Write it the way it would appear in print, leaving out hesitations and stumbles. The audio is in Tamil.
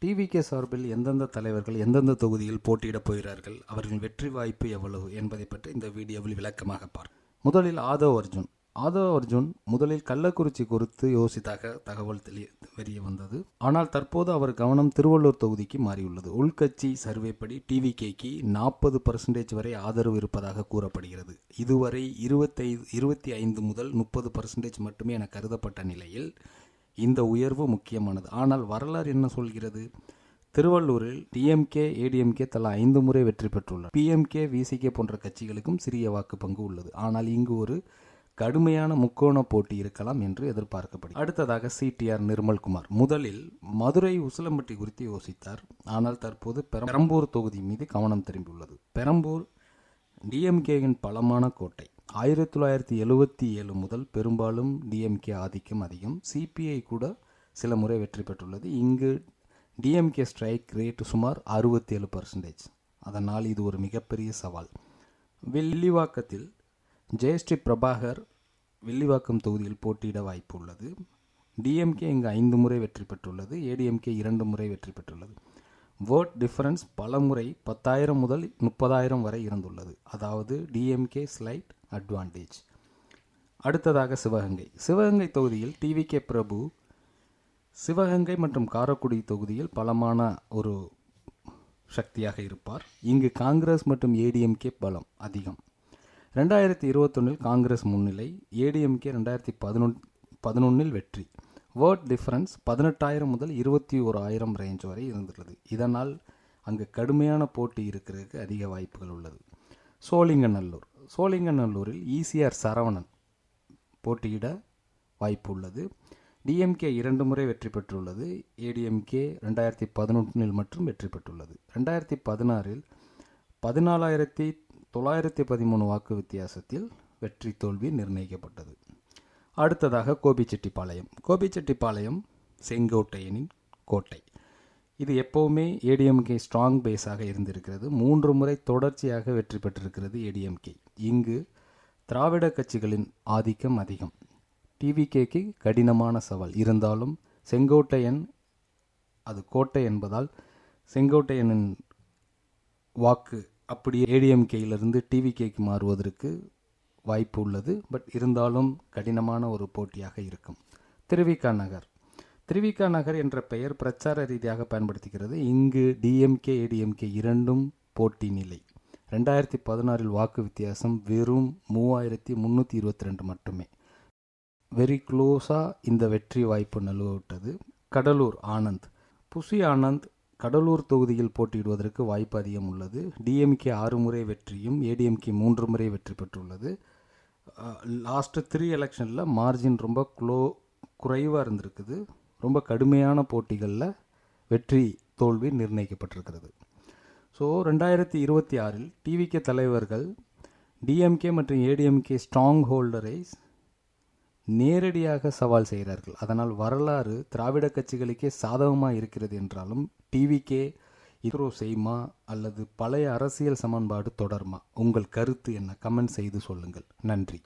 டிவிகே சார்பில் எந்தெந்த தலைவர்கள் எந்தெந்த தொகுதியில் போட்டியிடப் போகிறார்கள், அவர்களின் வெற்றி வாய்ப்பு எவ்வளவு என்பதை பற்றி இந்த வீடியோவில் விளக்கமாக பார்ப்போம். முதலில் ஆதவ் அர்ஜுன் முதலில் கள்ளக்குறிச்சி குறித்து யோசித்தாக தகவல் தெரிய வந்தது. ஆனால் தற்போது அவர் கவனம் திருவள்ளூர் தொகுதிக்கு மாறியுள்ளது. உள்கட்சி சர்வேப்படி டிவிகேக்கு 40% வரை ஆதரவு இருப்பதாக கூறப்படுகிறது. இதுவரை 25 முதல் 30% மட்டுமே என கருதப்பட்ட நிலையில் இந்த உயர்வு முக்கியமானது. ஆனால் வரலாறு என்ன சொல்கிறது? திருவள்ளூரில் டிஎம்கே ஏடிஎம்கே தலா 5 முறை வெற்றி பெற்றுள்ளது. பிஎம்கே விசிகே போன்ற கட்சிகளுக்கும் சிறிய வாக்கு பங்கு உள்ளது. ஆனால் இங்கு ஒரு கடுமையான முக்கோண போட்டி இருக்கலாம் என்று எதிர்பார்க்கப்படுகிறது. அடுத்ததாக சிடிஆர் நிர்மல்குமார் முதலில் மதுரை உசிலம்பட்டி குறித்து யோசித்தார். ஆனால் தற்போது பெரம்பூர் தொகுதி மீது கவனம் திரும்பியுள்ளது. பெரம்பூர் டிஎம்கேயின் பலமான கோட்டை. 1977 முதல் பெரும்பாலும் டிஎம்கே ஆதிக்கம் அதிகம். சிபிஐ கூட சில முறை வெற்றி பெற்றுள்ளது. இங்கு டிஎம்கே ஸ்ட்ரைக் ரேட் சுமார் 67%. அதனால் இது ஒரு மிகப்பெரிய சவால். வில்லிவாக்கத்தில் ஜெயஸ்ரீ பிரபாகர் வில்லிவாக்கம் தொகுதியில் போட்டியிட வாய்ப்பு உள்ளது. டிஎம்கே இங்கு 5 முறை வெற்றி பெற்றுள்ளது. ஏடிஎம்கே 2 முறை வெற்றி பெற்றுள்ளது. வோட் டிஃபரன்ஸ் பல முறை 10,000 முதல் 30,000 வரை இருந்துள்ளது. அதாவது டிஎம்கே ஸ்லைட் அட்வான்டேஜ். அடுத்ததாக சிவகங்கை தொகுதியில் டிவிகே பிரபு சிவகங்கை மற்றும் காரைக்குடி தொகுதியில் பலமான ஒரு சக்தியாக இருப்பார். இங்கு காங்கிரஸ் மற்றும் ஏடிஎம்கே பலம் அதிகம். 2021 காங்கிரஸ் முன்னிலை, ஏடிஎம்கே 2011 வெற்றி. வோட் டிஃபரன்ஸ் 18,000 முதல் 21,000 ரேஞ்ச் வரை இருந்துள்ளது. இதனால் அங்கு கடுமையான போட்டி இருக்கிறதுக்கு அதிக வாய்ப்புகள் உள்ளது. சோழிங்கநல்லூரில் ஈசிஆர் சரவணன் போட்டியிட வாய்ப்பு உள்ளது. டிஎம்கே 2 முறை வெற்றி பெற்றுள்ளது. ஏடிஎம்கே 2011 மட்டும் வெற்றி பெற்றுள்ளது. 2016 14,913 வாக்கு வித்தியாசத்தில் வெற்றி தோல்வி நிர்ணயிக்கப்பட்டது. அடுத்ததாக கோபிச்செட்டிப்பாளையம் செங்கோட்டையனின் கோட்டை. இது எப்போவுமே ஏடிஎம்கே ஸ்ட்ராங் பேஸாக இருந்திருக்கிறது. 3 முறை தொடர்ச்சியாக வெற்றி பெற்றிருக்கிறது ஏடிஎம்கே. இங்கு திராவிட கட்சிகளின் ஆதிக்கம் அதிகம். டிவிகேக்கு கடினமான சவால் இருந்தாலும் செங்கோட்டையன் அது கோட்டை என்பதால் செங்கோட்டையனின் வாக்கு அப்படியே ஏடிஎம்கேயிலிருந்து டிவிகேக்கு மாறுவதற்கு வாய்ப்பு உள்ளது. பட் இருந்தாலும் கடினமான ஒரு போட்டியாக இருக்கும். திருவிக நகர் என்ற பெயர் பிரச்சார ரீதியாக பயன்படுத்துகிறது. இங்கு டிஎம்கே ஏடிஎம்கே இரண்டும் போட்டி நிலை. 2016 வாக்கு வித்தியாசம் வெறும் 3,322 மட்டுமே. வெரி க்ளோஸாக இந்த வெற்றி வாய்ப்பு நழுவவிட்டது. புசி ஆனந்த் கடலூர் தொகுதியில் போட்டியிடுவதற்கு வாய்ப்பு அதிகம் உள்ளது. டிஎம்கே 6 முறை வெற்றியும் ஏடிஎம்கே 3 முறை வெற்றி பெற்றுள்ளது. லாஸ்ட்டு 3 எலெக்ஷனில் மார்ஜின் ரொம்ப குறைவாக இருந்திருக்குது. ரொம்ப கடுமையான போட்டிகளில் வெற்றி தோல்வி நிர்ணயிக்கப்பட்டிருக்கிறது. ஸோ 2026 டிவிகே தலைவர்கள் டிஎம்கே மற்றும் ஏடிஎம்கே ஸ்ட்ராங் ஹோல்டரை நேரடியாக சவால் செய்கிறார்கள். அதனால் வரலாறு திராவிட கட்சிகளுக்கே சாதகமாக இருக்கிறது என்றாலும் டிவிகே இத்ரோ செய்யுமா அல்லது பழைய அரசியல் சமன்பாடு தொடருமா? உங்கள் கருத்து என்ன? கமெண்ட் செய்து சொல்லுங்கள். நன்றி.